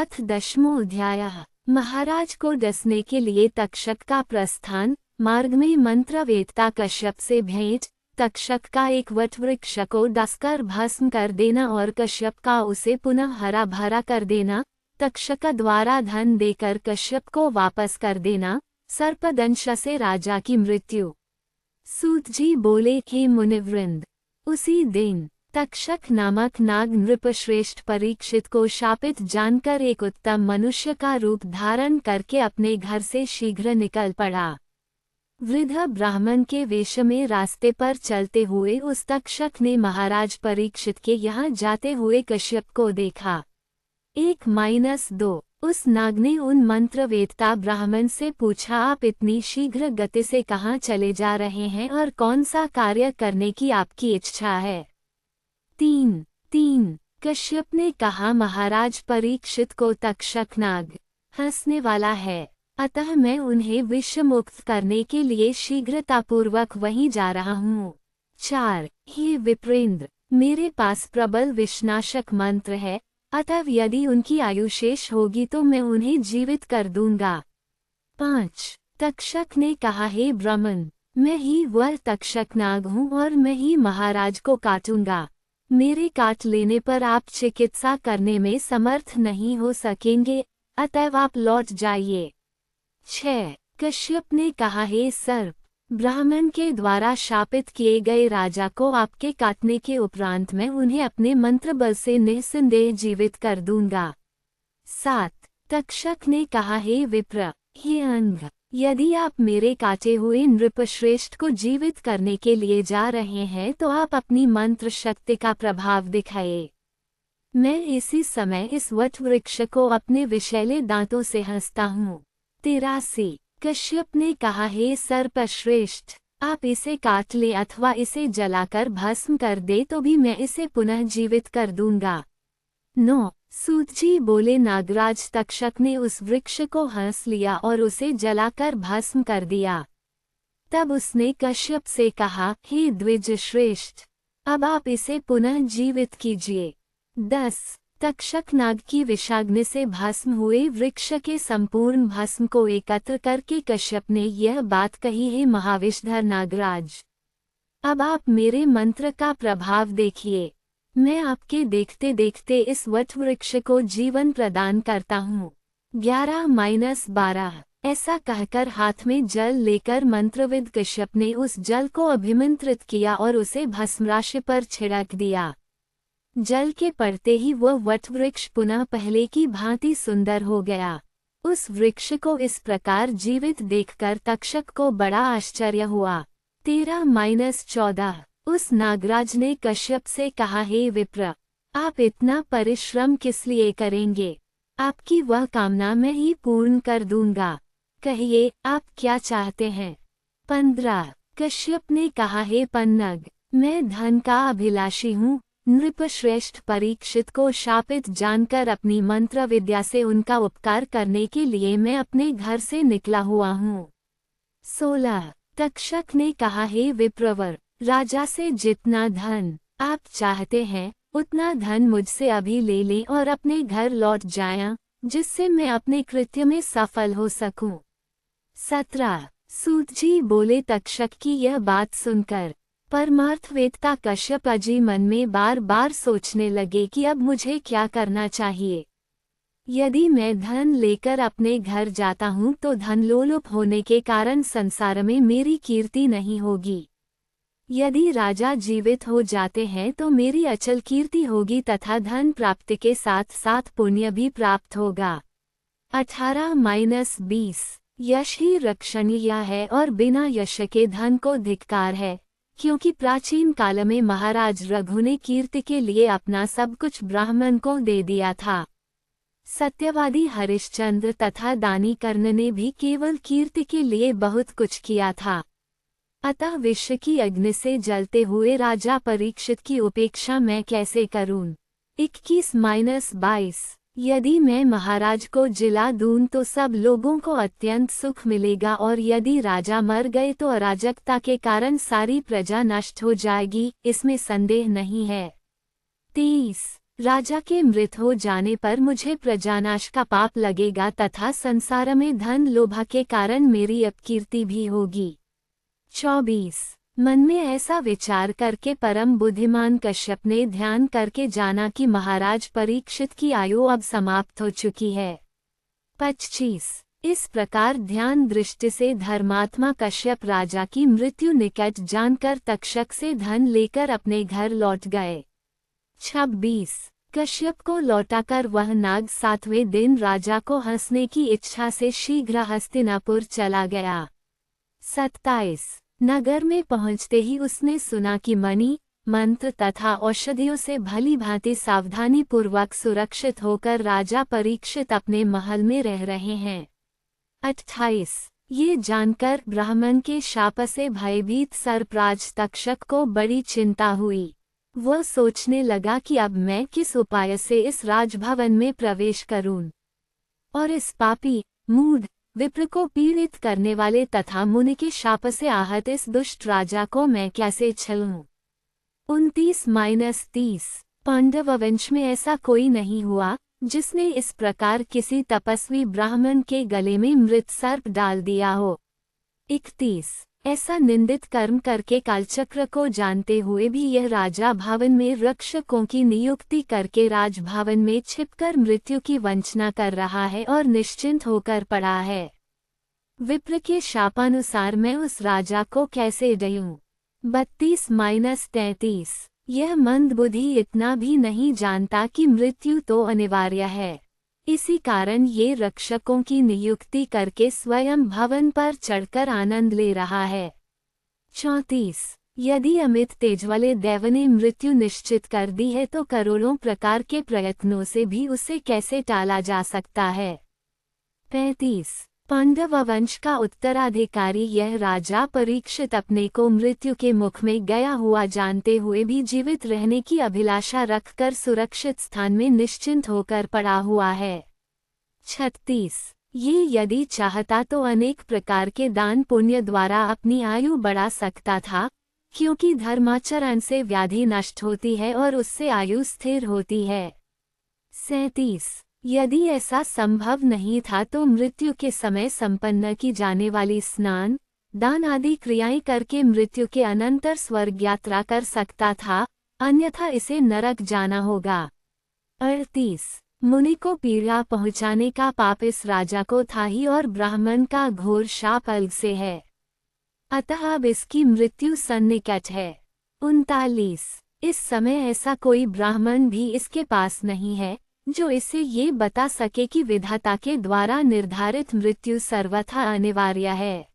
अथ 10वां अध्याय। महाराज को डसने के लिए तक्षक का प्रस्थान। मार्ग में मंत्रवेत्ता कश्यप से भेंट। तक्षक का एक वटवृक्ष को डसकर भस्म कर देना और कश्यप का उसे पुनः हरा भरा कर देना। तक्षक द्वारा धन देकर कश्यप को वापस कर देना। सर्पदंश से राजा की मृत्यु। सूत जी बोले, हे मुनिवृंद, उसी दिन तक्षक नामक नाग नृपश्रेष्ठ परीक्षित को शापित जानकर एक उत्तम मनुष्य का रूप धारण करके अपने घर से शीघ्र निकल पड़ा। वृद्ध ब्राह्मण के वेश में रास्ते पर चलते हुए उस तक्षक ने महाराज परीक्षित के यहाँ जाते हुए कश्यप को देखा। 1-2 उस नाग ने उन मंत्रवेत्ता ब्राह्मण से पूछा, आप इतनी शीघ्र गति से कहाँ चले जा रहे हैं और कौन सा कार्य करने की आपकी इच्छा है? 3 कश्यप ने कहा, महाराज परीक्षित को तक्षक नाग हंसने वाला है, अतः मैं उन्हें विष मुक्त करने के लिए शीघ्रतापूर्वक वहीं जा रहा हूँ। 4 हे विप्रेंद्र, मेरे पास प्रबल विषनाशक मंत्र है, अतः यदि उनकी आयु शेष होगी तो मैं उन्हें जीवित कर दूंगा। 5 तक्षक ने कहा, हे ब्राह्मण, मैं ही वह तक्षक नाग हूँ और मैं ही महाराज को काटूंगा। मेरे काट लेने पर आप चिकित्सा करने में समर्थ नहीं हो सकेंगे, अतएव आप लौट जाइए। 6 कश्यप ने कहा, हे सर्प, ब्राह्मण के द्वारा शापित किए गए राजा को आपके काटने के उपरांत मैं उन्हें अपने मंत्र बल से निस्संदेह जीवित कर दूंगा। 7 तक्षक ने कहा, हे विप्र, हे अंग, यदि आप मेरे काटे हुए नृपश्रेष्ठ को जीवित करने के लिए जा रहे हैं तो आप अपनी मंत्र शक्ति का प्रभाव दिखाए। मैं इसी समय इस वटवृक्ष को अपने विषैले दांतों से हंसता हूँ। 83 कश्यप ने कहा, हे सर्पश्रेष्ठ, आप इसे काट ले अथवा इसे जलाकर भस्म कर दे तो भी मैं इसे पुनः जीवित कर दूंगा। 9 सूत जी बोले, नागराज तक्षक ने उस वृक्ष को हंस लिया और उसे जलाकर भस्म कर दिया। तब उसने कश्यप से कहा, हे द्विज श्रेष्ठ, अब आप इसे पुनः जीवित कीजिए। 10 तक्षक नाग की विषाग्नि से भस्म हुए वृक्ष के संपूर्ण भस्म को एकत्र करके कश्यप ने यह बात कही, हे महाविषधर नागराज, अब आप मेरे मंत्र का प्रभाव देखिए। मैं आपके देखते देखते इस वटवृक्ष को जीवन प्रदान करता हूँ। 11-12 ऐसा कहकर हाथ में जल लेकर मंत्रविद कश्यप ने उस जल को अभिमंत्रित किया और उसे भस्मराशि पर छिड़क दिया। जल के पड़ते ही वह वटवृक्ष पुनः पहले की भांति सुंदर हो गया। उस वृक्ष को इस प्रकार जीवित देखकर तक्षक को बड़ा आश्चर्य हुआ। 13-14 उस नागराज ने कश्यप से कहा, हे विप्र, आप इतना परिश्रम किस लिए करेंगे? आपकी वह कामना मैं ही पूर्ण कर दूंगा। कहिए, आप क्या चाहते हैं? 15 कश्यप ने कहा, हे पन्नग, मैं धन का अभिलाषी हूँ। नृपश्रेष्ठ परीक्षित को शापित जानकर अपनी मंत्र विद्या से उनका उपकार करने के लिए मैं अपने घर से निकला हुआ हूँ। 16 तक्षक ने कहा, हे विप्रवर, राजा से जितना धन आप चाहते हैं उतना धन मुझसे अभी ले लें और अपने घर लौट जाएं, जिससे मैं अपने कृत्य में सफल हो सकूं। 17 सूत जी बोले, तक्षक की यह बात सुनकर परमार्थवेत्ता कश्यप जी मन में बार बार सोचने लगे कि अब मुझे क्या करना चाहिए। यदि मैं धन लेकर अपने घर जाता हूँ तो धन लोलुप होने के कारण संसार में मेरी कीर्ति नहीं होगी। यदि राजा जीवित हो जाते हैं तो मेरी अचल कीर्ति होगी तथा धन प्राप्ति के साथ साथ पुण्य भी प्राप्त होगा। 18-20 यश ही रक्षणीय है और बिना यश के धन को धिक्कार है, क्योंकि प्राचीन काल में महाराज रघु ने कीर्ति के लिए अपना सब कुछ ब्राह्मण को दे दिया था। सत्यवादी हरिश्चंद्र तथा दानी कर्ण ने भी केवल कीर्ति के लिए बहुत कुछ किया था। अतः विश्व की अग्नि से जलते हुए राजा परीक्षित की उपेक्षा मैं कैसे करूं? 21-22 यदि मैं महाराज को जिला दूं तो सब लोगों को अत्यंत सुख मिलेगा और यदि राजा मर गए तो अराजकता के कारण सारी प्रजा नष्ट हो जाएगी, इसमें संदेह नहीं है। 23 राजा के मृत हो जाने पर मुझे प्रजानाश का पाप लगेगा तथा संसार में धन लोभ के कारण मेरी अपकीर्ति भी होगी। 24 मन में ऐसा विचार करके परम बुद्धिमान कश्यप ने ध्यान करके जाना कि महाराज परीक्षित की आयु अब समाप्त हो चुकी है। 25 इस प्रकार ध्यान दृष्टि से धर्मात्मा कश्यप राजा की मृत्यु निकट जानकर तक्षक से धन लेकर अपने घर लौट गए। 26 कश्यप को लौटाकर वह नाग 7वें दिन राजा को हंसने की इच्छा से शीघ्र हस्तिनापुर चला गया। 27 नगर में पहुंचते ही उसने सुना कि मणि मंत्र तथा औषधियों से भली भांति सावधानी पूर्वक सुरक्षित होकर राजा परीक्षित अपने महल में रह रहे हैं। 28 ये जानकर ब्राह्मण के शाप से भयभीत सर्पराज तक्षक को बड़ी चिंता हुई। वह सोचने लगा कि अब मैं किस उपाय से इस राजभवन में प्रवेश करूं और इस पापी मूढ़ विप्र को पीड़ित करने वाले तथा मुनि के शाप से आहत इस दुष्ट राजा को मैं कैसे छलूं। 29-30 पांडव वंश में ऐसा कोई नहीं हुआ जिसने इस प्रकार किसी तपस्वी ब्राह्मण के गले में मृत सर्प डाल दिया हो। 31 ऐसा निंदित कर्म करके कालचक्र को जानते हुए भी यह राजा भवन में रक्षकों की नियुक्ति करके राजभवन में छिपकर मृत्यु की वंचना कर रहा है और निश्चिंत होकर पड़ा है। विप्र के शापानुसार मैं उस राजा को कैसे डयूं। 32-33 यह मंदबुद्धि इतना भी नहीं जानता कि मृत्यु तो अनिवार्य है, इसी कारण ये रक्षकों की नियुक्ति करके स्वयं भवन पर चढ़कर आनंद ले रहा है। 34 यदि अमित तेज वाले देव ने मृत्यु निश्चित कर दी है तो करोड़ों प्रकार के प्रयत्नों से भी उसे कैसे टाला जा सकता है। 35 पांडव वंश का उत्तराधिकारी यह राजा परीक्षित अपने को मृत्यु के मुख में गया हुआ जानते हुए भी जीवित रहने की अभिलाषा रखकर सुरक्षित स्थान में निश्चिंत होकर पड़ा हुआ है। 36 ये यदि चाहता तो अनेक प्रकार के दान पुण्य द्वारा अपनी आयु बढ़ा सकता था, क्योंकि धर्माचरण से व्याधि नष्ट होती है और उससे आयु स्थिर होती है। 37 यदि ऐसा संभव नहीं था तो मृत्यु के समय संपन्न की जाने वाली स्नान दान आदि क्रियाएं करके मृत्यु के अनंतर स्वर्ग यात्रा कर सकता था, अन्यथा इसे नरक जाना होगा। 38 मुनि को पीड़ा पहुंचाने का पाप इस राजा को था ही और ब्राह्मण का घोर शाप अलग से है, अतः अब इसकी मृत्यु सन्निकट है। 39 इस समय ऐसा कोई ब्राह्मण भी इसके पास नहीं है जो इसे ये बता सके कि विधाता के द्वारा निर्धारित मृत्यु सर्वथा अनिवार्य है।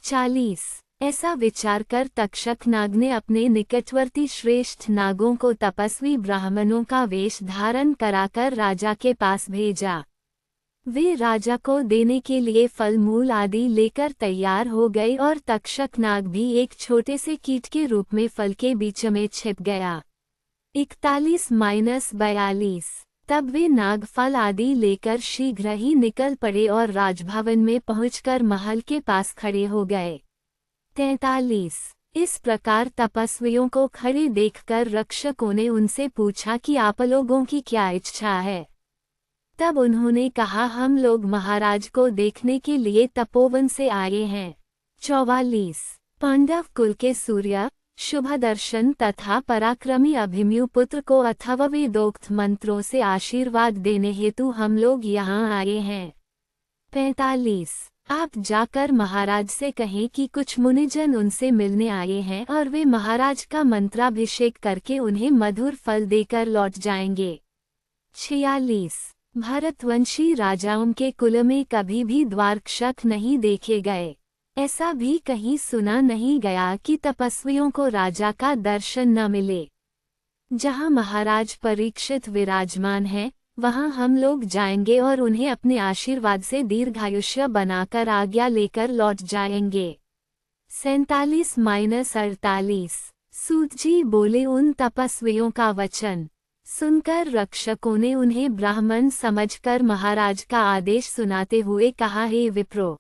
40 ऐसा विचार कर तक्षक नाग ने अपने निकटवर्ती श्रेष्ठ नागों को तपस्वी ब्राह्मणों का वेश धारण कराकर राजा के पास भेजा। वे राजा को देने के लिए फल मूल आदि लेकर तैयार हो गए और तक्षक नाग भी एक छोटे से कीट के रूप में फल के बीच में छिप गया। 41-42 तब वे नाग फल आदि लेकर शीघ्र ही निकल पड़े और राजभवन में पहुंचकर महल के पास खड़े हो गए। 43 इस प्रकार तपस्वियों को खड़े देखकर रक्षकों ने उनसे पूछा कि आप लोगों की क्या इच्छा है। तब उन्होंने कहा, हम लोग महाराज को देखने के लिए तपोवन से आए हैं। 44 पांडव कुल के सूर्य शुभ दर्शन तथा पराक्रमी अभिमन्यु पुत्र को अथवा वेदोक्त मंत्रों से आशीर्वाद देने हेतु हम लोग यहाँ आए हैं। 45 आप जाकर महाराज से कहें कि कुछ मुनिजन उनसे मिलने आए हैं और वे महाराज का मंत्राभिषेक करके उन्हें मधुर फल देकर लौट जाएंगे। 46 भारतवंशी राजाओं के कुल में कभी भी द्वारक्षक नहीं देखे गए, ऐसा भी कहीं सुना नहीं गया कि तपस्वियों को राजा का दर्शन न मिले। जहाँ महाराज परीक्षित विराजमान हैं, वहाँ हम लोग जाएंगे और उन्हें अपने आशीर्वाद से दीर्घायुष्य बनाकर आज्ञा लेकर लौट जाएंगे। 47-48 सूत जी बोले, उन तपस्वियों का वचन सुनकर रक्षकों ने उन्हें ब्राह्मण समझकर महाराज का आदेश सुनाते हुए कहा, हे विप्रो,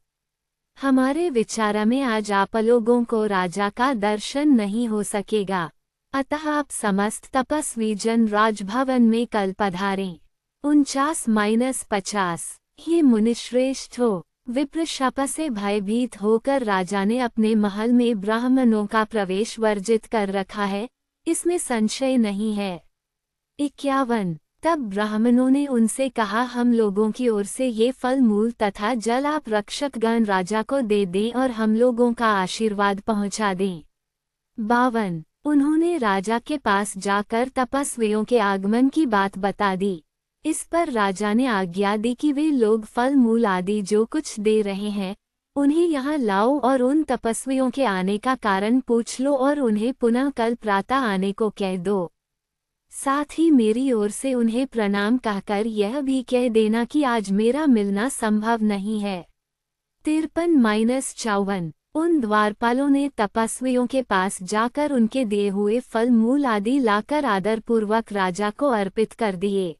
हमारे विचार में आज आप लोगों को राजा का दर्शन नहीं हो सकेगा। अतः आप समस्त तपस्वी जन राजभवन में कल पधारें। 49-50 ये मुनिश्रेष्ठ हो, विप्र शाप से भयभीत होकर राजा ने अपने महल में ब्राह्मणों का प्रवेश वर्जित कर रखा है, इसमें संशय नहीं है। 51 तब ब्राह्मणों ने उनसे कहा, हम लोगों की ओर से ये फल मूल तथा जल आप रक्षकगण राजा को दे दें और हम लोगों का आशीर्वाद पहुंचा दें। 52 उन्होंने राजा के पास जाकर तपस्वियों के आगमन की बात बता दी। इस पर राजा ने आज्ञा दी कि वे लोग फल मूल आदि जो कुछ दे रहे हैं उन्हें यहाँ लाओ और उन तपस्वियों के आने का कारण पूछ लो और उन्हें पुनः कल प्रातः आने को कह दो। साथ ही मेरी ओर से उन्हें प्रणाम कहकर यह भी कह देना कि आज मेरा मिलना संभव नहीं है। 53-54 उन द्वारपालों ने तपस्वियों के पास जाकर उनके दिए हुए फल मूल आदि लाकर आदरपूर्वक राजा को अर्पित कर दिए।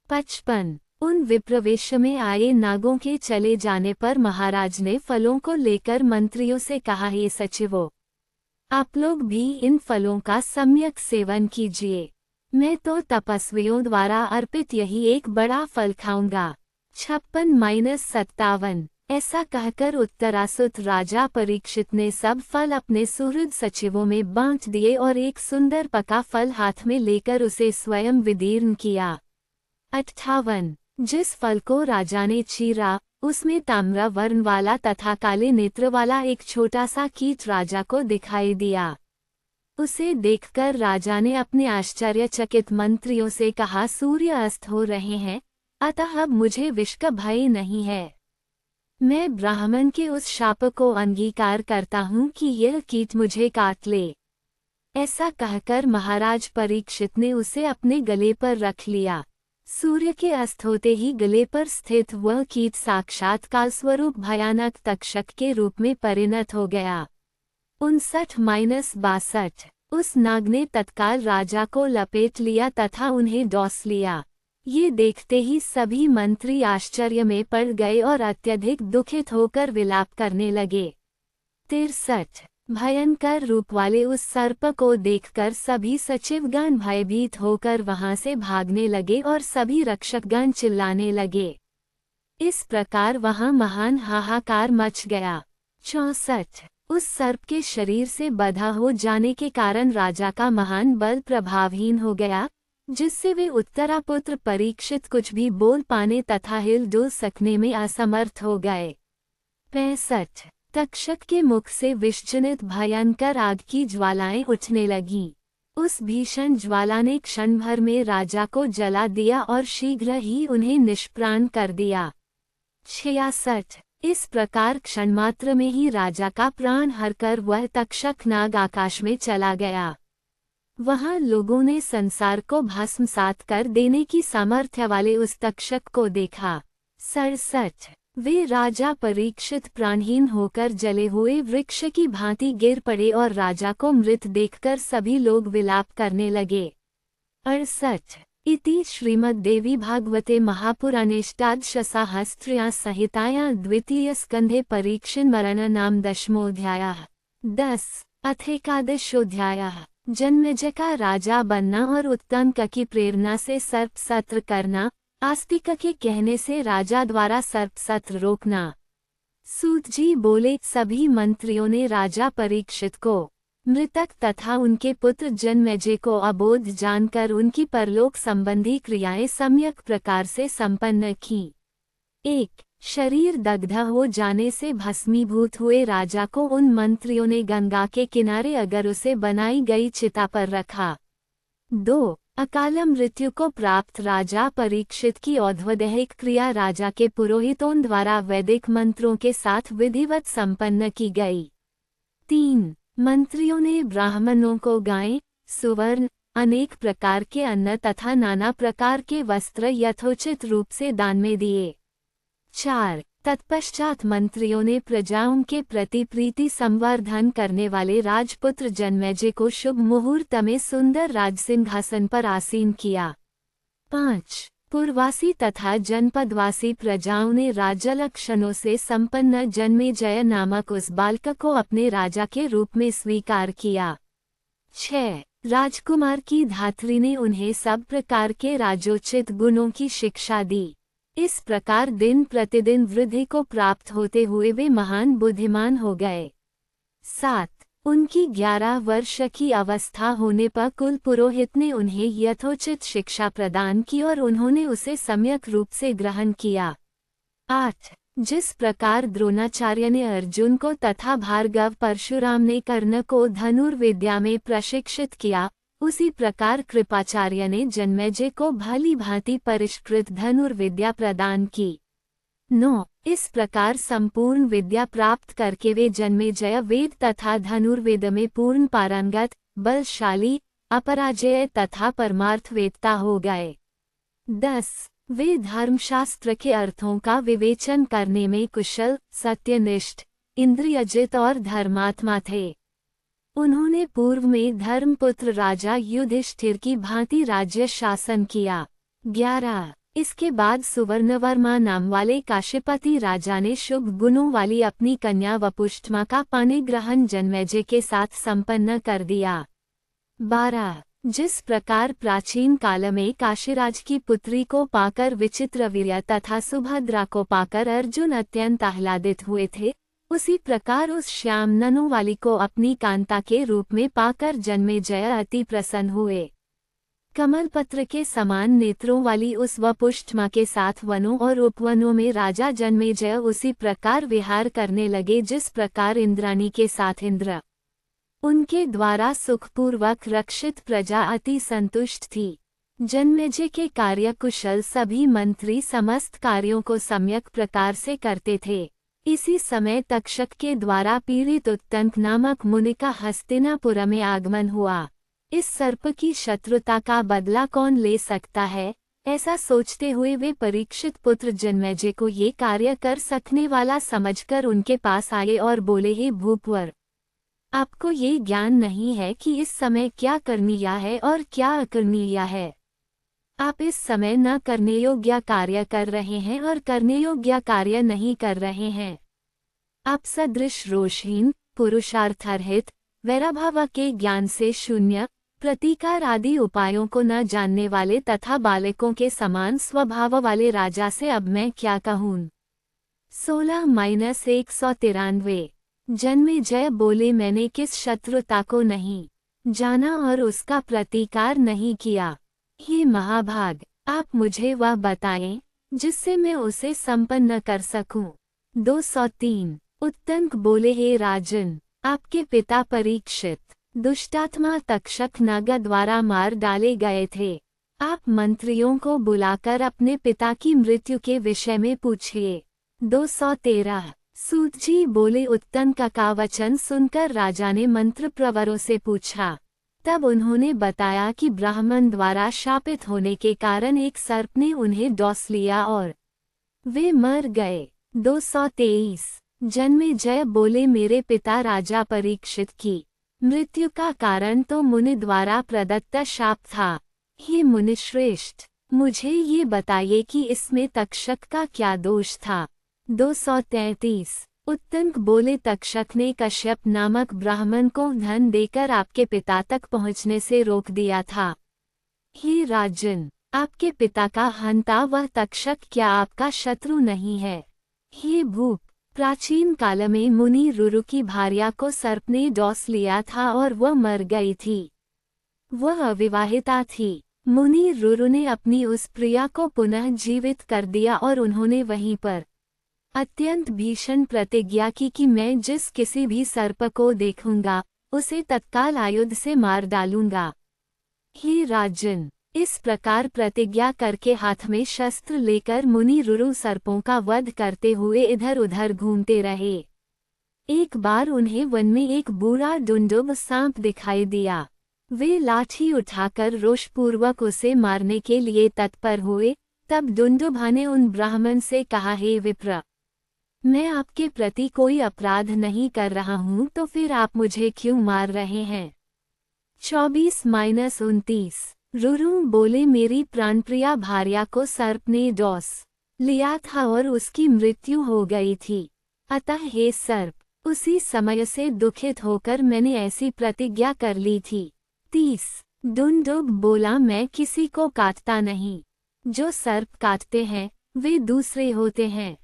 55 उन विप्रवेश में आए नागों के चले जाने पर महाराज ने फलों को लेकर मंत्रियों से कहा, हे सचिवों, आप लोग भी इन फलों का सम्यक सेवन कीजिए। मैं तो तपस्वियों द्वारा अर्पित यही एक बड़ा फल खाऊंगा। 56-57 ऐसा कहकर उत्तरासुत राजा परीक्षित ने सब फल अपने सुहृद सचिवों में बांट दिए और एक सुंदर पका फल हाथ में लेकर उसे स्वयं विदीर्ण किया। 58 जिस फल को राजा ने चीरा उसमें ताम्र वर्ण वाला तथा काले नेत्र वाला एक छोटा सा कीट राजा को दिखाई दिया। उसे देखकर राजा ने अपने आश्चर्यचकित मंत्रियों से कहा, सूर्य अस्त हो रहे हैं, अतः अब मुझे विष का भय नहीं है। मैं ब्राह्मण के उस शाप को अंगीकार करता हूँ कि यह कीट मुझे काट ले। ऐसा कहकर महाराज परीक्षित ने उसे अपने गले पर रख लिया। सूर्य के अस्त होते ही गले पर स्थित वह कीट साक्षात कालस्वरूप भयानक तक्षक के रूप में परिणत हो गया। 59-62 उस नाग ने तत्काल राजा को लपेट लिया तथा उन्हें डॉस लिया। ये देखते ही सभी मंत्री आश्चर्य में पड़ गए और अत्यधिक दुखित होकर विलाप करने लगे। 63 भयंकर रूप वाले उस सर्प को देखकर सभी सचिवगण भयभीत होकर वहां से भागने लगे और सभी रक्षकगण चिल्लाने लगे। इस प्रकार वहां महान हाहाकार मच गया। 64 उस सर्प के शरीर से बंधा हो जाने के कारण राजा का महान बल प्रभावहीन हो गया, जिससे वे उत्तरापुत्र परीक्षित कुछ भी बोल पाने तथा हिल डुल सकने में असमर्थ हो गए। 65 तक्षक के मुख से विषजनित भयंकर आग की ज्वालाएं उठने लगीं। उस भीषण ज्वाला ने क्षण भर में राजा को जला दिया और शीघ्र ही उन्हें निष्प्राण कर दिया। 66 इस प्रकार क्षणमात्र में ही राजा का प्राण हरकर वह तक्षक नाग आकाश में चला गया। वहां लोगों ने संसार को भस्मसात कर देने की सामर्थ्य वाले उस तक्षक को देखा। 67 वे राजा परीक्षित प्राणहीन होकर जले हुए वृक्ष की भांति गिर पड़े और राजा को मृत देखकर सभी लोग विलाप करने लगे। 68 इति श्रीमद्देवी भागवते महापुराणेष्टादशसाहस्र्यां संहितायां द्वितीय स्कंधे परीक्षण मरण नाम 10वां 10 अथेकादशोऽध्यायः जन्मेजय का राजा बनना और उत्तंक की प्रेरणा से सर्प सत्र करना, आस्तिक के कहने से राजा द्वारा सर्प सत्र रोकना। सूत जी बोले, सभी मंत्रियों ने राजा परीक्षित को मृतक तथा उनके पुत्र जन्मेजय को अबोध जानकर उनकी परलोक संबंधी क्रियाएं सम्यक प्रकार से संपन्न की। 1 शरीर दग्ध हो जाने से भस्मीभूत हुए राजा को उन मंत्रियों ने गंगा के किनारे अगर उसे बनाई गई चिता पर रखा। 2 अकाल मृत्यु को प्राप्त राजा परीक्षित की औध्वदैहिक क्रिया राजा के पुरोहितों द्वारा वैदिक मंत्रों के साथ विधिवत संपन्न की गई। 3 मंत्रियों ने ब्राह्मणों को गाय, सुवर्ण, अनेक प्रकार के अन्न तथा नाना प्रकार के वस्त्र यथोचित रूप से दान में दिए। 4 तत्पश्चात मंत्रियों ने प्रजाओं के प्रति प्रीति संवर्धन करने वाले राजपुत्र जन्मेजय को शुभ मुहूर्त में सुंदर राजसिंहासन पर आसीन किया। 5 पुरवासी तथा जनपदवासी प्रजाओं ने राजलक्षणों से संपन्न जन्मेजय नामक उस बालक को अपने राजा के रूप में स्वीकार किया। 6. राजकुमार की धात्री ने उन्हें सब प्रकार के राजोचित गुणों की शिक्षा दी। इस प्रकार दिन प्रतिदिन वृद्धि को प्राप्त होते हुए वे महान बुद्धिमान हो गए। 7. उनकी 11 वर्ष की अवस्था होने पर कुल पुरोहित ने उन्हें यथोचित शिक्षा प्रदान की और उन्होंने उसे सम्यक रूप से ग्रहण किया। 8. जिस प्रकार द्रोणाचार्य ने अर्जुन को तथा भार्गव परशुराम ने कर्ण को धनुर्विद्या में प्रशिक्षित किया, उसी प्रकार कृपाचार्य ने जन्मेजय को भली भांति परिष्कृत धनुर्विद्या प्रदान की। 9. इस प्रकार संपूर्ण विद्या प्राप्त करके वे जन्मेजय वेद तथा धनुर्वेद में पूर्ण पारंगत, बलशाली, अपराजेय तथा परमार्थ वेत्ता हो गए। 10. वे धर्मशास्त्र के अर्थों का विवेचन करने में कुशल, सत्यनिष्ठ, इंद्रियजित और धर्मात्मा थे। उन्होंने पूर्व में धर्मपुत्र राजा युधिष्ठिर की भांति राज्य शासन किया। 11. इसके बाद सुवर्णवर्मा नाम वाले काशीपति राजा ने शुभ गुणों वाली अपनी कन्या वपुष्ठमा का पाणिग्रहण जन्मेजय के साथ संपन्न कर दिया। 12. जिस प्रकार प्राचीन काल में काशीराज की पुत्री को पाकर विचित्रवीर्य तथा सुभद्रा को पाकर अर्जुन अत्यंत आह्लादित हुए थे, उसी प्रकार उस श्याम ननु वाली को अपनी कांता के रूप में पाकर जन्मेजय अति प्रसन्न हुए। कमलपत्र के समान नेत्रों वाली उस वपुष्ठमा के साथ वनों और उपवनों में राजा जन्मेजय उसी प्रकार विहार करने लगे जिस प्रकार इंद्राणी के साथ इंद्र। उनके द्वारा सुखपूर्वक रक्षित प्रजा अति संतुष्ट थी। जन्मेजय के कार्य कुशल सभी मंत्री समस्त कार्यों को सम्यक प्रकार से करते थे। इसी समय तक्षक के द्वारा पीड़ित उत्तंक नामक मुनि का हस्तिनापुर में आगमन हुआ। इस सर्प की शत्रुता का बदला कौन ले सकता है, ऐसा सोचते हुए वे परीक्षित पुत्र जन्मेजय को ये कार्य कर सकने वाला समझकर उनके पास आए और बोले, हे भूपवर, आपको ये ज्ञान नहीं है कि इस समय क्या करनीय है और क्या अकरणीय है। आप इस समय न करने योग्य कार्य कर रहे हैं और करने योग्य कार्य नहीं कर रहे हैं। आप सदृश रोषहीन, पुरुषार्थरहित, वैराभाव के ज्ञान से शून्य, प्रतीकार आदि उपायों को न जानने वाले तथा बालकों के समान स्वभाव वाले राजा से अब मैं क्या कहूँ। 16-193। जन्मेजय बोले, मैंने किस शत्रुता को नहीं जाना और उसका प्रतीकार नहीं किया। हे महाभाग, आप मुझे वह बताएं जिससे मैं उसे संपन्न कर सकूं। 203। उत्तंक बोले, हे राजन, आपके पिता परीक्षित दुष्टात्मा तक्षक नाग द्वारा मार डाले गए थे। आप मंत्रियों को बुलाकर अपने पिता की मृत्यु के विषय में पूछिए। 213। सूत जी बोले, उत्तंक का वचन सुनकर राजा ने मंत्र प्रवरों से पूछा। तब उन्होंने बताया कि ब्राह्मण द्वारा शापित होने के कारण एक सर्प ने उन्हें डॉस लिया और वे मर गए। 223। जन्मेजय बोले, मेरे पिता राजा परीक्षित की मृत्यु का कारण तो मुनि द्वारा प्रदत्त शाप था। हे मुनिश्रेष्ठ, मुझे ये बताइए कि इसमें तक्षक का क्या दोष था। 233। उत्तंक बोले, तक्षक ने कश्यप नामक ब्राह्मण को धन देकर आपके पिता तक पहुँचने से रोक दिया था। हे राजन, आपके पिता का हंता वह तक्षक क्या आपका शत्रु नहीं है। हे भूप, प्राचीन काल में मुनि रुरु की भार्या को सर्प ने डॉस लिया था और वह मर गई थी। वह अविवाहिता थी। मुनि रुरु ने अपनी उस प्रिया को पुनः जीवित कर दिया और उन्होंने वहीं पर अत्यंत भीषण प्रतिज्ञा की कि मैं जिस किसी भी सर्प को देखूंगा उसे तत्काल आयुध से मार डालूंगा। हे राजन, इस प्रकार प्रतिज्ञा करके हाथ में शस्त्र लेकर मुनि रुरु सर्पों का वध करते हुए इधर उधर घूमते रहे। एक बार उन्हें वन में एक बूढ़ा डुंडुब सांप दिखाई दिया। वे लाठी उठाकर रोषपूर्वक उसे मारने के लिए तत्पर हुए। तब डुंडुभा ने उन ब्राह्मण से कहा, हे विप्र, मैं आपके प्रति कोई अपराध नहीं कर रहा हूँ, तो फिर आप मुझे क्यों मार रहे हैं। 24-29। रुरु बोले, मेरी प्राणप्रिया भार्या को सर्प ने डॉस लिया था और उसकी मृत्यु हो गई थी। अतः हे सर्प, उसी समय से दुखित होकर मैंने ऐसी प्रतिज्ञा कर ली थी। 30। डुंडुब बोला, मैं किसी को काटता नहीं। जो सर्प काटते हैं वे दूसरे होते हैं,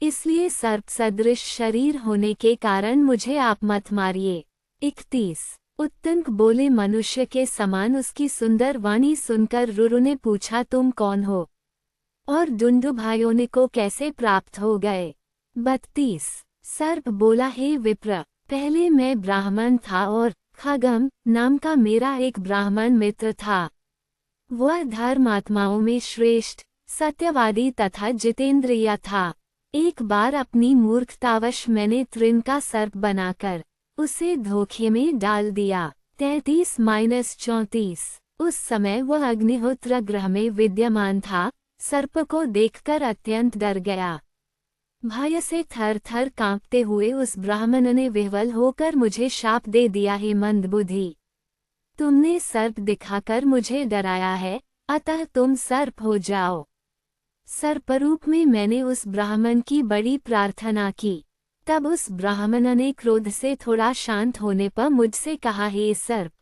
इसलिए सर्प सदृश शरीर होने के कारण मुझे आप मत मारिए। 31। उत्तंक बोले, मनुष्य के समान उसकी सुंदर वाणी सुनकर रुरु ने पूछा, तुम कौन हो और डुंडुभायों को कैसे प्राप्त हो गए? 32। सर्प बोला, हे विप्र, पहले मैं ब्राह्मण था और खगम नाम का मेरा एक ब्राह्मण मित्र था। वह धर्मात्माओं में श्रेष्ठ, सत्यवादी तथा जितेंद्रिय था। एक बार अपनी मूर्खतावश मैंने तृण का सर्प बनाकर उसे धोखे में डाल दिया। 33-34। उस समय वह अग्निहोत्र ग्रह में विद्यमान था। सर्प को देखकर अत्यंत डर गया। भय से थर थर कांपते हुए उस ब्राह्मण ने विह्वल होकर मुझे शाप दे दिया, हे मंदबुद्धि, तुमने सर्प दिखाकर मुझे डराया है, अतः तुम सर्प हो जाओ। सर्परूप में मैंने उस ब्राह्मण की बड़ी प्रार्थना की। तब उस ब्राह्मण ने क्रोध से थोड़ा शांत होने पर मुझसे कहा, हे सर्प,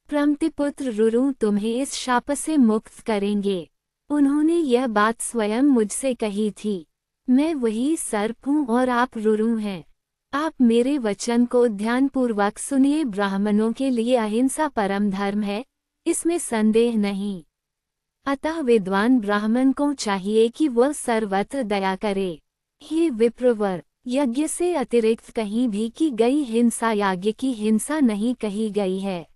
प्रमतिपुत्र रुरु तुम्हें इस शाप से मुक्त करेंगे। उन्होंने यह बात स्वयं मुझसे कही थी। मैं वही सर्प हूँ और आप रुरु हैं। आप मेरे वचन को ध्यानपूर्वक सुनिए। ब्राह्मणों के लिए अहिंसा परम धर्म है, इसमें संदेह नहीं। अतः विद्वान ब्राह्मण को चाहिए कि वह सर्वत्र दया करे। हे विप्रवर, यज्ञ से अतिरिक्त कहीं भी की गई हिंसा याज्ञ की हिंसा नहीं कही गई है।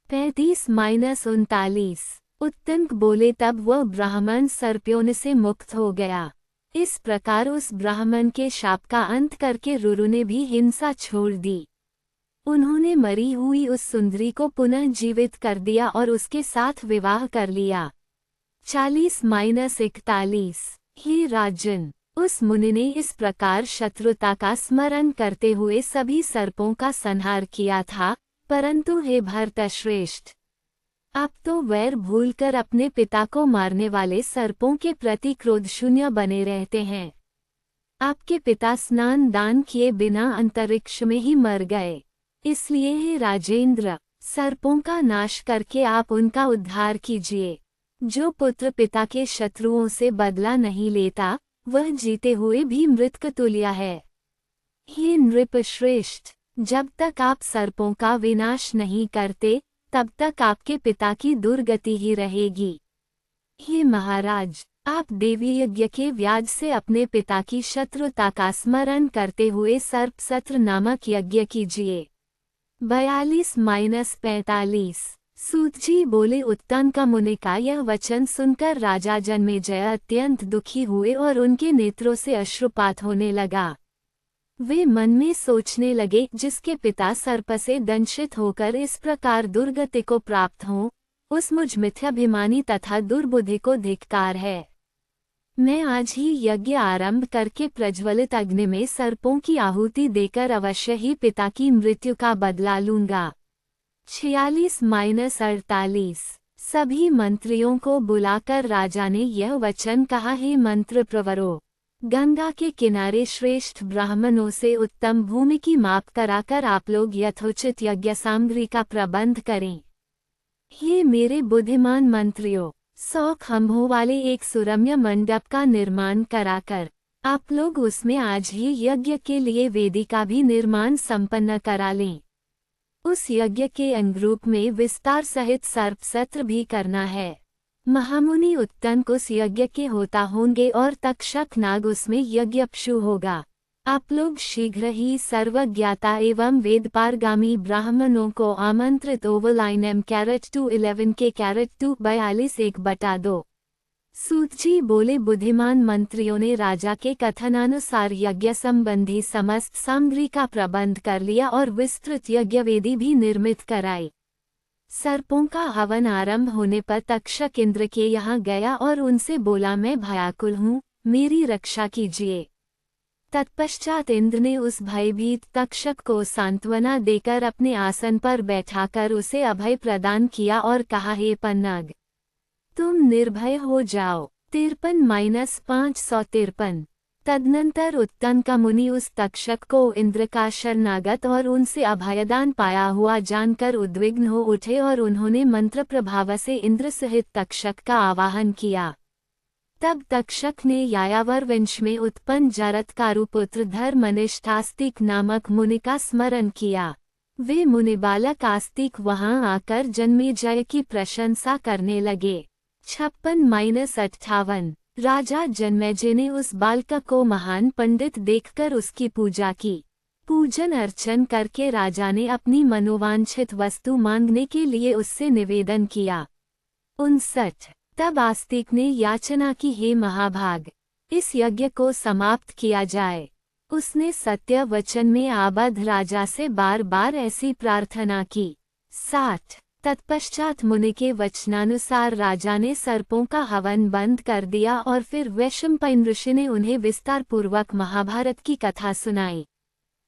35-39। उत्तंक बोले, तब वह ब्राह्मण सर्पयों से मुक्त हो गया। इस प्रकार उस ब्राह्मण के शाप का अंत करके रुरु ने भी हिंसा छोड़ दी। उन्होंने मरी हुई उस सुंदरी को पुनः जीवित कर दिया और उसके साथ विवाह कर लिया। 40-41। हे राजन, उस मुनि ने इस प्रकार शत्रुता का स्मरण करते हुए सभी सर्पों का संहार किया था, परंतु हे भरतश्रेष्ठ, आप तो वैर भूलकर अपने पिता को मारने वाले सर्पों के प्रति क्रोध शून्य बने रहते हैं। आपके पिता स्नान दान किए बिना अंतरिक्ष में ही मर गए, इसलिए हे राजेंद्र, सर्पों का नाश करके आप उनका उद्धार कीजिए। जो पुत्र पिता के शत्रुओं से बदला नहीं लेता, वह जीते हुए भी मृतक तुल्य है। हे नृपश्रेष्ठ, जब तक आप सर्पों का विनाश नहीं करते, तब तक आपके पिता की दुर्गति ही रहेगी। हे महाराज, आप देवी यज्ञ के व्याज से अपने पिता की शत्रुता का स्मरण करते हुए सर्प सत्र नामक यज्ञ कीजिए। 42-45। सूत जी बोले, उत्तंक मुनि का यह वचन सुनकर राजा जन्मेजय अत्यंत दुखी हुए और उनके नेत्रों से अश्रुपात होने लगा। वे मन में सोचने लगे, जिसके पिता सर्प से दंशित होकर इस प्रकार दुर्गति को प्राप्त हों, उस मुझ मिथ्याभिमानी तथा दुर्बुद्धि को धिक्कार है। मैं आज ही यज्ञ आरंभ करके प्रज्वलित अग्नि में सर्पों की आहुति देकर अवश्य ही पिता की मृत्यु का बदला लूंगा। 46-48। सभी मंत्रियों को बुलाकर राजा ने यह वचन कहा, हे मंत्र प्रवरो, गंगा के किनारे श्रेष्ठ ब्राह्मणों से उत्तम भूमि की माप कराकर आप लोग यथोचित यज्ञ सामग्री का प्रबंध करें। हे मेरे बुद्धिमान मंत्रियों, 100 खंभों वाले एक सुरम्य मंडप का निर्माण कराकर आप लोग उसमें आज ही यज्ञ के लिए वेदिका भी निर्माण संपन्न करा लें। उस यज्ञ के अंगरूप में विस्तार सहित सर्प सत्र भी करना है। महामुनि उत्तंक उस यज्ञ के होता होंगे और तक्षक नाग उसमें यज्ञपशु होगा। आप लोग शीघ्र ही सर्वज्ञाता एवं वेदपारगामी ब्राह्मणों को आमंत्रित ओवलाइन M-211 के 242 1 बटा 2। सूत जी बोले, बुद्धिमान मंत्रियों ने राजा के कथनानुसार यज्ञ संबंधी समस्त सामग्री का प्रबंध कर लिया और विस्तृत यज्ञ वेदी भी निर्मित कराई। सर्पों का हवन आरंभ होने पर तक्षक इंद्र के यहाँ गया और उनसे बोला, मैं भयाकुल हूँ, मेरी रक्षा कीजिए। तत्पश्चात इंद्र ने उस भयभीत तक्षक को सांत्वना देकर अपने आसन पर बैठाकर उसे अभय प्रदान किया और कहा, हे पन्नग, तुम निर्भय हो जाओ। 53-553। तदनंतर उत्तंक मुनि उस तक्षक को इंद्र का शरणागत और उनसे अभयदान पाया हुआ जानकर उद्विग्न हो उठे और उन्होंने मंत्र प्रभाव से इंद्र सहित तक्षक का आवाहन किया। तब तक्षक ने यायावर वंश में उत्पन्न जरत्कारु पुत्र धर्मनिष्ठ आस्तिक नामक मुनि का स्मरण किया। वे मुनि बालक आस्तिक वहां आकर जन्मेजय की प्रशंसा करने लगे। 56-58 राजा जन्मेजय ने उस बालक को महान पंडित देखकर उसकी पूजा की। पूजन अर्चन करके राजा ने अपनी मनोवांछित वस्तु मांगने के लिए उससे निवेदन किया। 59 तब आस्तिक ने याचना की, हे महाभाग, इस यज्ञ को समाप्त किया जाए। उसने सत्य वचन में आबद्ध राजा से बार बार ऐसी प्रार्थना की। 60 तत्पश्चात मुनि के वचनानुसार राजा ने सर्पों का हवन बंद कर दिया और फिर वैशंपायन ऋषि ने उन्हें विस्तार पूर्वक महाभारत की कथा सुनाई।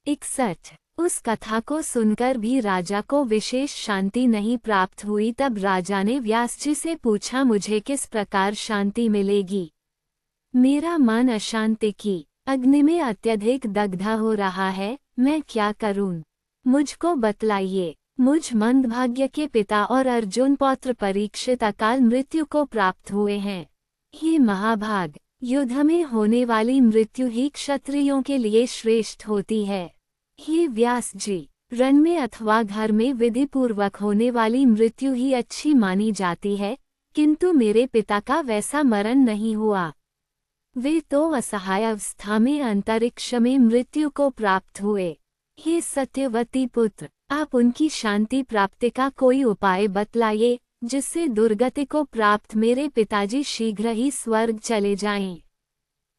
61 उस कथा को सुनकर भी राजा को विशेष शांति नहीं प्राप्त हुई। तब राजा ने व्यास जी से पूछा, मुझे किस प्रकार शांति मिलेगी? मेरा मन अशांति की अग्नि में अत्यधिक दग्ध हो रहा है, मैं क्या करूं? मुझको बतलाइए। मुझ मंदभाग्य के पिता और अर्जुन पौत्र परीक्षित अकाल मृत्यु को प्राप्त हुए हैं। हे महाभाग, युद्ध में होने वाली मृत्यु ही क्षत्रियों के लिए श्रेष्ठ होती है। हे व्यास जी, रण में अथवा घर में विधि पूर्वक होने वाली मृत्यु ही अच्छी मानी जाती है, किंतु मेरे पिता का वैसा मरण नहीं हुआ। वे तो असहाय अवस्था में अंतरिक्ष में मृत्यु को प्राप्त हुए। हे सत्यवती पुत्र, आप उनकी शांति प्राप्ति का कोई उपाय बतलाइए, जिससे दुर्गति को प्राप्त मेरे पिताजी शीघ्र ही स्वर्ग चले जाएं।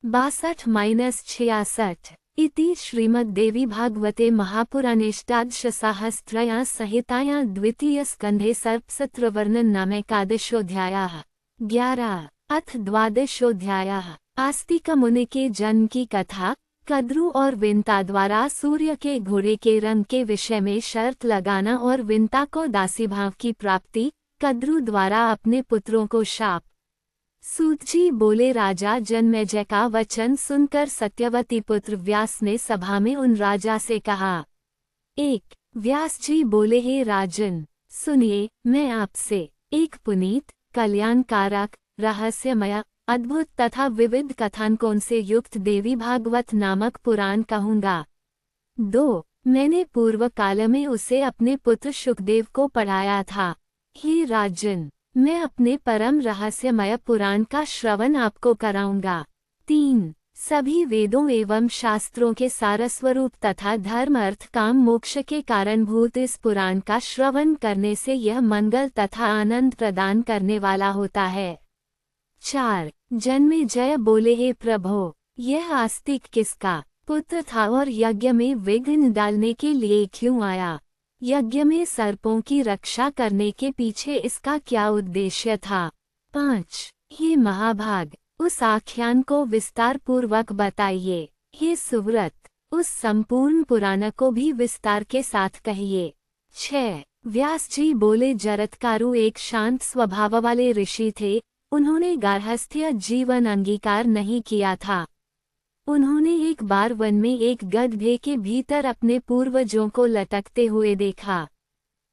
62-66 इति श्रीमद्देवी भागवते महापुराणेष्टादशसाहस्रयां संहितायां द्वितीय स्कंधे सर्पसत्रवर्णन नामैकादशोऽध्यायः। 11 अथ द्वादशोऽध्यायः। आस्तिक मुनि के जन्म की कथा। कद्रु और विंता द्वारा सूर्य के घोड़े के रंग के विषय में शर्त लगाना और विंता को दासी भाव की प्राप्ति। कद्रु द्वारा अपने पुत्रों को शाप। सूत जी बोले, राजा जन्मेजय का वचन सुनकर सत्यवती पुत्र व्यास ने सभा में उन राजा से कहा। 1 व्यास जी बोले, हे राजन, सुनिए, मैं आपसे एक पुनीत, कल्याणकारक, रहस्यमय, अद्भुत तथा विविध कथानकों से युक्त देवी भागवत नामक पुराण कहूँगा। 2 मैंने पूर्व काल में उसे अपने पुत्र सुखदेव को पढ़ाया था। हे राजन, मैं अपने परम रहस्यमय पुराण का श्रवण आपको कराऊंगा। 3 सभी वेदों एवं शास्त्रों के सारस्वरूप तथा धर्म अर्थ काम मोक्ष के कारणभूत इस पुराण का श्रवण करने से यह मंगल तथा आनंद प्रदान करने वाला होता है। 4 जन्मेजय बोले, हे प्रभो, यह आस्तिक किसका पुत्र था और यज्ञ में विघ्न डालने के लिए क्यों आया? यज्ञ में सर्पों की रक्षा करने के पीछे इसका क्या उद्देश्य था? 5 हे महाभाग, उस आख्यान को विस्तार पूर्वक बताइए। हे सुव्रत, उस संपूर्ण पुराण को भी विस्तार के साथ कहिए। 6 व्यास जी बोले, जरत्कारु एक शांत स्वभाव वाले ऋषि थे। उन्होंने गार्हस्थ्य जीवन अंगीकार नहीं किया था। उन्होंने एक बार वन में एक गड्ढे के भीतर अपने पूर्वजों को लटकते हुए देखा।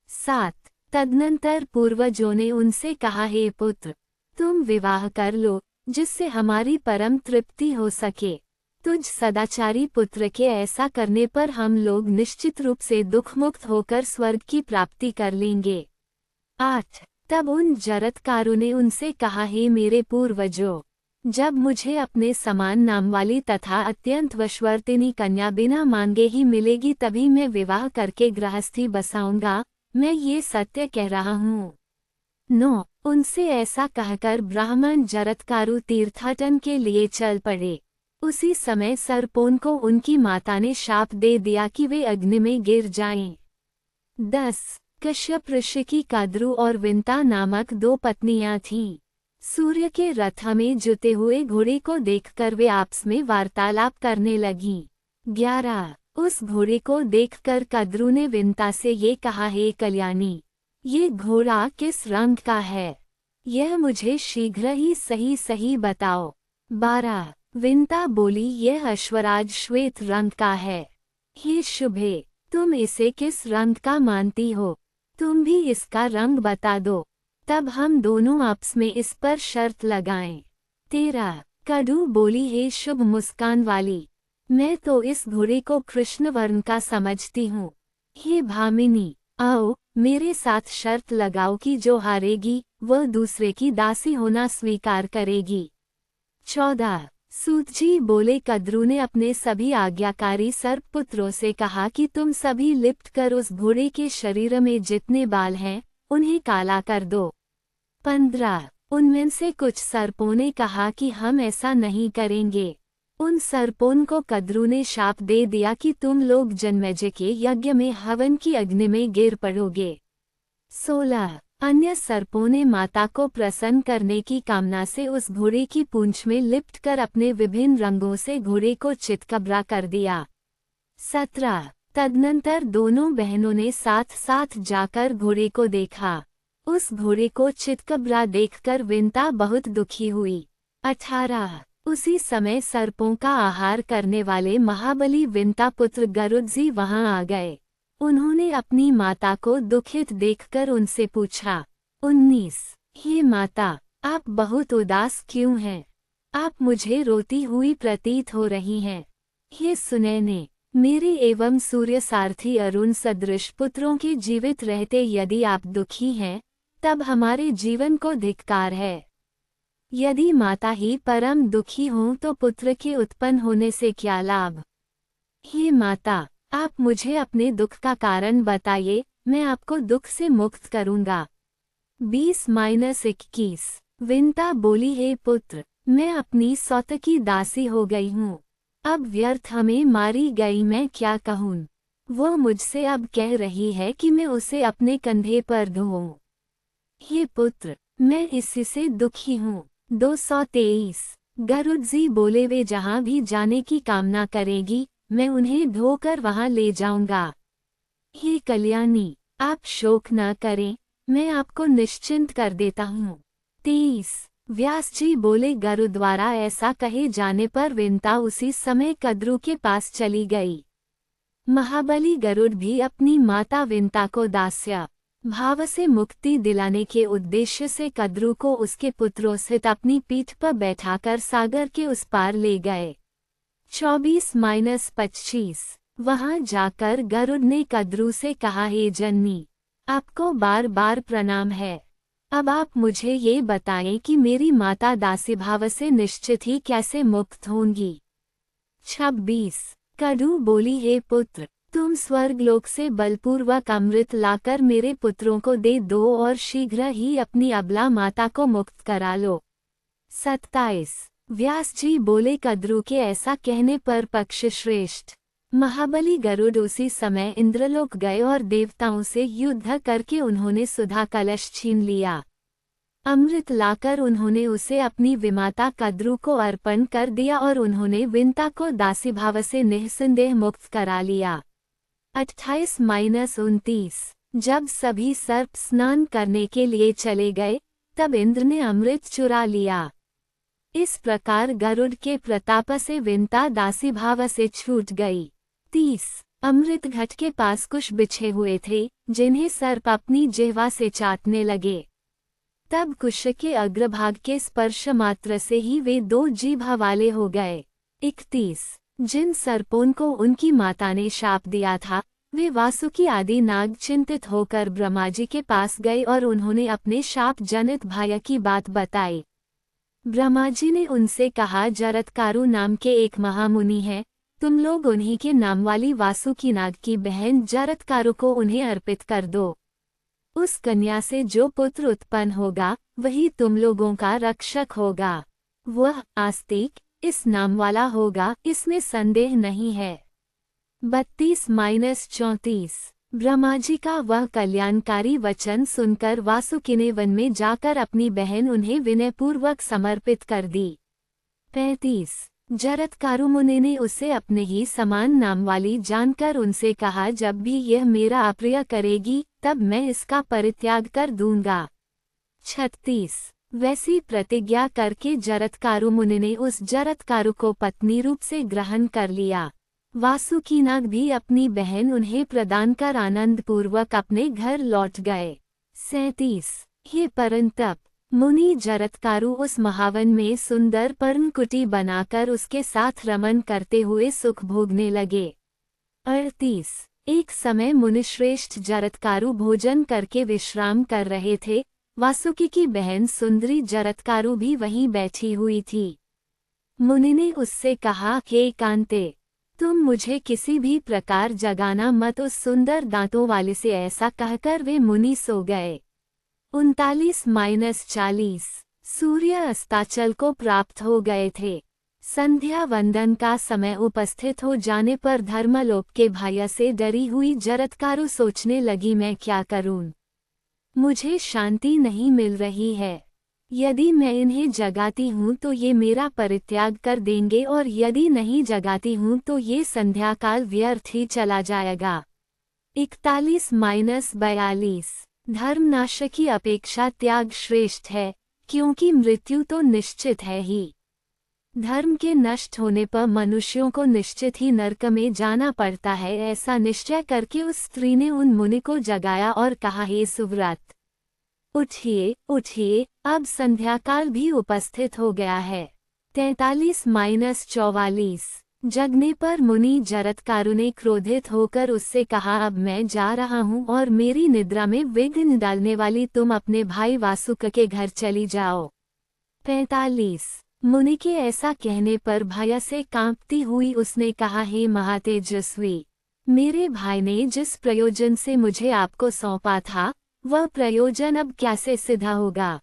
7 तदनंतर पूर्वजों ने उनसे कहा, हे पुत्र, तुम विवाह कर लो, जिससे हमारी परम तृप्ति हो सके। तुझ सदाचारी पुत्र के ऐसा करने पर हम लोग निश्चित रूप से दुखमुक्त होकर स्वर्ग की प्राप्ति कर लेंगे। 8 तब उन जरत्कारु ने उनसे कहा, हे मेरे पूर्वजों, जब मुझे अपने समान नाम वाली तथा अत्यंत वशवर्तिनी कन्या बिना मांगे ही मिलेगी तभी मैं विवाह करके गृहस्थी बसाऊंगा। मैं ये सत्य कह रहा हूँ। 9 उनसे ऐसा कहकर ब्राह्मण जरत्कारु तीर्थाटन के लिए चल पड़े। उसी समय सर्पों को उनकी माता ने शाप दे दिया कि वे अग्नि में गिर जाएं। 10 कश्यप ऋषि की कद्रु और विंता नामक 2 पत्नियां थीं। सूर्य के रथ में जुते हुए घोड़े को देखकर वे आपस में वार्तालाप करने लगीं। 11 उस घोड़े को देखकर कद्रु ने विंता से ये कहा, हे कल्याणी, ये घोड़ा किस रंग का है? यह मुझे शीघ्र ही सही सही बताओ। 12 विंता बोली, यह अश्वराज श्वेत रंग का है। हे शुभे, तुम इसे किस रंग का मानती हो? तुम भी इसका रंग बता दो, तब हम दोनों आपस में इस पर शर्त लगाएं। 13 कदू बोली, हे शुभ मुस्कान वाली, मैं तो इस घोड़े को कृष्ण वर्ण का समझती हूँ। हे भामिनी, आओ मेरे साथ शर्त लगाओ कि जो हारेगी वह दूसरे की दासी होना स्वीकार करेगी। 14 सूत जी बोले, कद्रू ने अपने सभी आज्ञाकारी सर्पपुत्रों से कहा कि तुम सभी लिपट कर उस घोड़े के शरीर में जितने बाल हैं उन्हें काला कर दो। 15 उनमें से कुछ सर्पों ने कहा कि हम ऐसा नहीं करेंगे। उन सर्पों को कद्रू ने शाप दे दिया कि तुम लोग जन्मेजय के यज्ञ में हवन की अग्नि में गिर पड़ोगे। 16 अन्य सर्पों ने माता को प्रसन्न करने की कामना से उस घोड़े की पूंछ में लिपटकर अपने विभिन्न रंगों से घोड़े को चितकबरा कर दिया। 17 तदनंतर दोनों बहनों ने साथ साथ जाकर घोड़े को देखा। उस घोड़े को चितकबरा देखकर विंता बहुत दुखी हुई। 18 उसी समय सर्पों का आहार करने वाले महाबली विंता पुत्र गरुड़ जी वहां आ गए। उन्होंने अपनी माता को दुखित देखकर उनसे पूछा। 19 हे माता, आप बहुत उदास क्यों हैं? आप मुझे रोती हुई प्रतीत हो रही हैं। हे सुनैने, मेरे एवं सूर्य सारथी अरुण सदृश पुत्रों के जीवित रहते यदि आप दुखी हैं, तब हमारे जीवन को धिक्कार है। यदि माता ही परम दुखी हों तो पुत्र के उत्पन्न होने से क्या लाभ? हे माता, आप मुझे अपने दुख का कारण बताइए, मैं आपको दुख से मुक्त करूंगा। 20-21 विंता बोली, हे पुत्र, मैं अपनी सौतकी दासी हो गई हूँ। अब व्यर्थ हमें मारी गई मैं क्या कहूँ। वो मुझसे अब कह रही है कि मैं उसे अपने कंधे पर ढोऊं। हे पुत्र, मैं इसी से दुखी हूँ। 223 गरुड़ जी बोले, वे जहाँ भी जाने की कामना करेगी मैं उन्हें ढोकर वहां ले जाऊंगा। हे कल्याणी, आप शोक न करें, मैं आपको निश्चिंत कर देता हूँ। 23 व्यास जी बोले, गरुड़ द्वारा ऐसा कहे जाने पर विंता उसी समय कद्रू के पास चली गई। महाबली गरुड़ भी अपनी माता विंता को दास्य भाव से मुक्ति दिलाने के उद्देश्य से कद्रू को उसके पुत्रों सहित अपनी पीठ पर बैठाकर सागर के उस पार ले गए। 24-25 वहां जाकर गरुड़ ने कद्रू से कहा, हे जननी, आपको बार बार प्रणाम है। अब आप मुझे ये बताएं कि मेरी माता दासी भाव से निश्चित ही कैसे मुक्त होंगी। 26 कद्रू बोली, हे पुत्र, तुम स्वर्गलोक से बलपूर्वक अमृत लाकर मेरे पुत्रों को दे दो और शीघ्र ही अपनी अबला माता को मुक्त करा लो। 27 व्यास जी बोले, कद्रू के ऐसा कहने पर पक्ष श्रेष्ठ। महाबली गरुड़ उसी समय इंद्रलोक गए और देवताओं से युद्ध करके उन्होंने सुधा कलश छीन लिया। अमृत लाकर उन्होंने उसे अपनी विमाता कद्रू को अर्पण कर दिया और उन्होंने विंता को दासी भाव से निःसंदेह मुक्त करा लिया। 28-29 जब सभी सर्प स्नान करने के लिए चले गए तब इंद्र ने अमृत चुरा लिया। इस प्रकार गरुड़ के प्रताप से विंता दासी भाव से छूट गई। 30 अमृत घट के पास कुछ बिछे हुए थे जिन्हें सर्प अपनी जिह्वा से चाटने लगे। तब कुश के अग्रभाग के स्पर्श मात्र से ही वे 2 जीभा वाले हो गए। 31 जिन सर्पों को उनकी माता ने शाप दिया था वे वासुकी आदि नाग चिंतित होकर ब्रह्मा जी के पास गए और उन्होंने अपने शाप जनित भय की बात बताई। ब्रह्मा जी ने उनसे कहा, जरत्कारु नाम के एक महामुनि है, तुम लोग उन्हीं के नाम वाली वासुकी नाग की बहन जरत्कारु को उन्हें अर्पित कर दो। उस कन्या से जो पुत्र उत्पन्न होगा वही तुम लोगों का रक्षक होगा। वह आस्तिक इस नाम वाला होगा, इसमें संदेह नहीं है। 32-34 ब्रह्मा जी का वह कल्याणकारी वचन सुनकर वासुकी ने वन में जाकर अपनी बहन उन्हें विनयपूर्वक समर्पित कर दी। 35 जरत्कारु मुनि ने उसे अपने ही समान नाम वाली जानकर उनसे कहा, जब भी यह मेरा अप्रिय करेगी तब मैं इसका परित्याग कर दूंगा। 36 वैसी प्रतिज्ञा करके जरत्कारु मुनि ने उस जरत्कारु को पत्नी रूप से ग्रहण कर लिया। वासुकीनाग भी अपनी बहन उन्हें प्रदान कर आनंद पूर्वक अपने घर लौट गए। 37 हे परंतप मुनि जरत्कारु उस महावन में सुंदर पर्णकुटी बनाकर उसके साथ रमन करते हुए सुख भोगने लगे। 38 एक समय मुनिश्रेष्ठ जरत्कारु भोजन करके विश्राम कर रहे थे। वासुकी की बहन सुंदरी जरत्कारु भी वहीं बैठी हुई थी। मुनि ने उससे कहा, हे कांते, तुम मुझे किसी भी प्रकार जगाना मत। उस सुंदर दांतों वाले से ऐसा कहकर वे मुनि सो गए। 39-40 सूर्य अस्ताचल को प्राप्त हो गए थे। संध्या वंदन का समय उपस्थित हो जाने पर धर्मलोक के भय से डरी हुई जरत्कारु सोचने लगी, मैं क्या करूं? मुझे शांति नहीं मिल रही है। यदि मैं इन्हें जगाती हूँ तो ये मेरा परित्याग कर देंगे और यदि नहीं जगाती हूँ तो ये संध्याकाल व्यर्थ ही चला जाएगा। 41-42 धर्मनाश की अपेक्षा त्याग श्रेष्ठ है, क्योंकि मृत्यु तो निश्चित है ही। धर्म के नष्ट होने पर मनुष्यों को निश्चित ही नरक में जाना पड़ता है। ऐसा निश्चय करके उस स्त्री ने उन मुनि को जगाया और कहा, हे सुव्रत, उठिए उठिए, अब संध्याकाल भी उपस्थित हो गया है। 43-44 जगने पर मुनि जरत्कारु ने क्रोधित होकर उससे कहा, अब मैं जा रहा हूँ और मेरी निद्रा में विघ्न डालने वाली तुम अपने भाई वासुक के घर चली जाओ। 45 मुनि के ऐसा कहने पर भय से कांपती हुई उसने कहा, हे महातेजस्वी, मेरे भाई ने जिस प्रयोजन से मुझे आपको सौंपा था वह प्रयोजन अब कैसे सिद्ध होगा।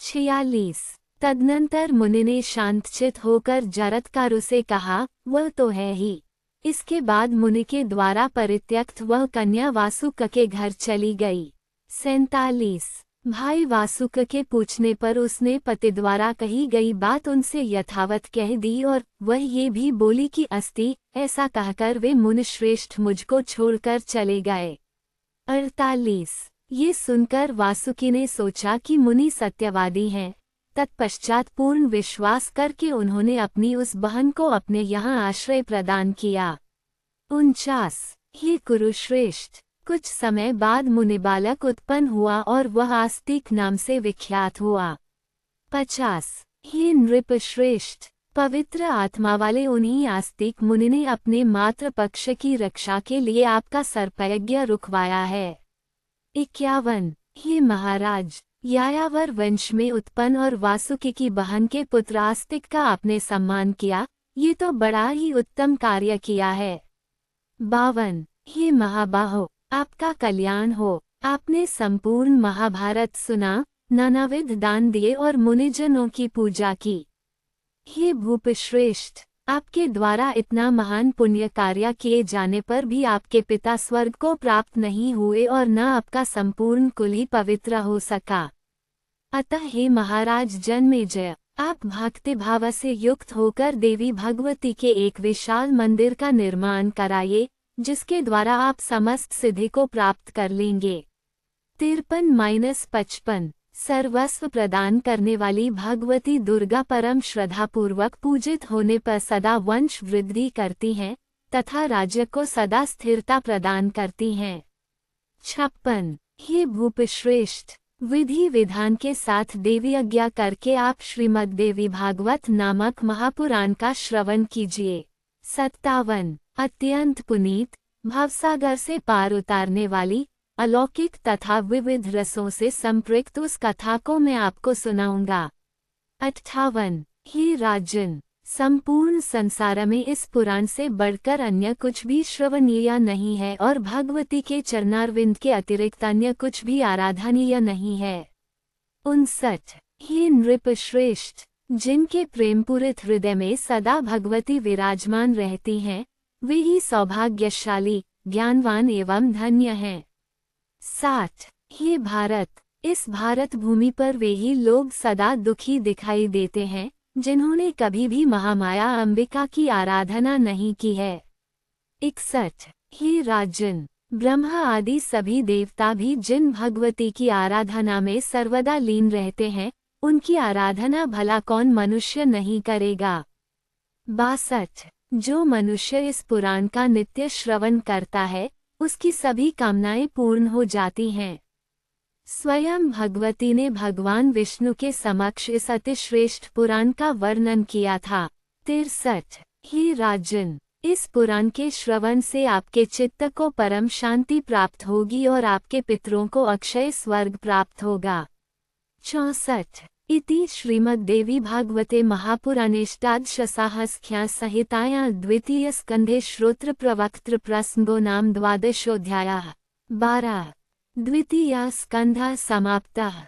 46 तदनंतर मुनि ने शांतचित होकर जरत्कारु से कहा, वह तो है ही। इसके बाद मुनि के द्वारा परित्यक्त वह कन्या वासुक के घर चली गई। 47 भाई वासुक के पूछने पर उसने पति द्वारा कही गई बात उनसे यथावत कह दी और वह ये भी बोली कि अस्ति, ऐसा कहकर वे मुनिश्रेष्ठ मुझको छोड़कर चले गए। 48 ये सुनकर वासुकी ने सोचा कि मुनि सत्यवादी हैं। तत्पश्चात पूर्ण विश्वास करके उन्होंने अपनी उस बहन को अपने यहाँ आश्रय प्रदान किया। 49 हे कुरुश्रेष्ठ, कुछ समय बाद मुनि बालक उत्पन्न हुआ और वह आस्तिक नाम से विख्यात हुआ। 50 हे नृपश्रेष्ठ, पवित्र आत्मा वाले उन्हीं आस्तिक मुनि ने अपने मातृ पक्ष की रक्षा के लिए आपका सर्पयज्ञ रुकवाया है। 51 हे महाराज, यायावर वंश में उत्पन्न और वासुकी की बहन के पुत्र आस्तिक का आपने सम्मान किया, ये तो बड़ा ही उत्तम कार्य किया है। 52 हे महाबाहो, आपका कल्याण हो। आपने संपूर्ण महाभारत सुना, नानाविध दान दिए और मुनिजनों की पूजा की। हे भूपश्रेष्ठ, आपके द्वारा इतना महान पुण्य कार्य किए जाने पर भी आपके पिता स्वर्ग को प्राप्त नहीं हुए और न आपका संपूर्ण कुल ही पवित्र हो सका। अतः हे महाराज जन्मेजय, आप भक्ति भाव से युक्त होकर देवी भगवती के एक विशाल मंदिर का निर्माण कराइए, जिसके द्वारा आप समस्त सिद्धि को प्राप्त कर लेंगे। 53-55 सर्वस्व प्रदान करने वाली भगवती दुर्गा परम श्रद्धापूर्वक पूजित होने पर सदा वंश वृद्धि करती हैं तथा राज्य को सदा स्थिरता प्रदान करती हैं। 56 हे भूपश्रेष्ठ, विधि विधान के साथ देवी आज्ञा करके आप श्रीमद् देवी भागवत नामक महापुराण का श्रवण कीजिए। 57 अत्यंत पुनीत, भवसागर से पार उतारने वाली, अलौकिक तथा विविध रसों से संपृक्त उस कथा को मैं आपको सुनाऊंगा। 58 हे राजन, संपूर्ण संसार में इस पुराण से बढ़कर अन्य कुछ भी श्रवणीय नहीं है और भगवती के चरणारविंद के अतिरिक्त अन्य कुछ भी आराधनीय नहीं है। 59 हे नृपश्रेष्ठ, जिनके प्रेमपूरित हृदय में सदा भगवती विराजमान रहती हैं, वे ही सौभाग्यशाली, ज्ञानवान एवं धन्य हैं। 60 हे भारत, इस भारत भूमि पर वे ही लोग सदा दुखी दिखाई देते हैं जिन्होंने कभी भी महामाया अंबिका की आराधना नहीं की है। 61 हे राजन, ब्रह्मा आदि सभी देवता भी जिन भगवती की आराधना में सर्वदा लीन रहते हैं, उनकी आराधना भला कौन मनुष्य नहीं करेगा। 62 जो मनुष्य इस पुराण का नित्य श्रवण करता है, उसकी सभी कामनाएं पूर्ण हो जाती हैं। स्वयं भगवती ने भगवान विष्णु के समक्ष इस अतिश्रेष्ठ पुराण का वर्णन किया था। 63 हे राजन, इस पुराण के श्रवण से आपके चित्त को परम शांति प्राप्त होगी और आपके पितरों को अक्षय स्वर्ग प्राप्त होगा। 64 इति श्रीमद्देवी भागवते महापुराणेष्टादशसाहस्ख्या संहितायां द्वितीय स्कंधे श्रोत्र प्रवक्तृ प्रसंगो नाम 12 12 द्वितीया स्कंधा समाप्ता।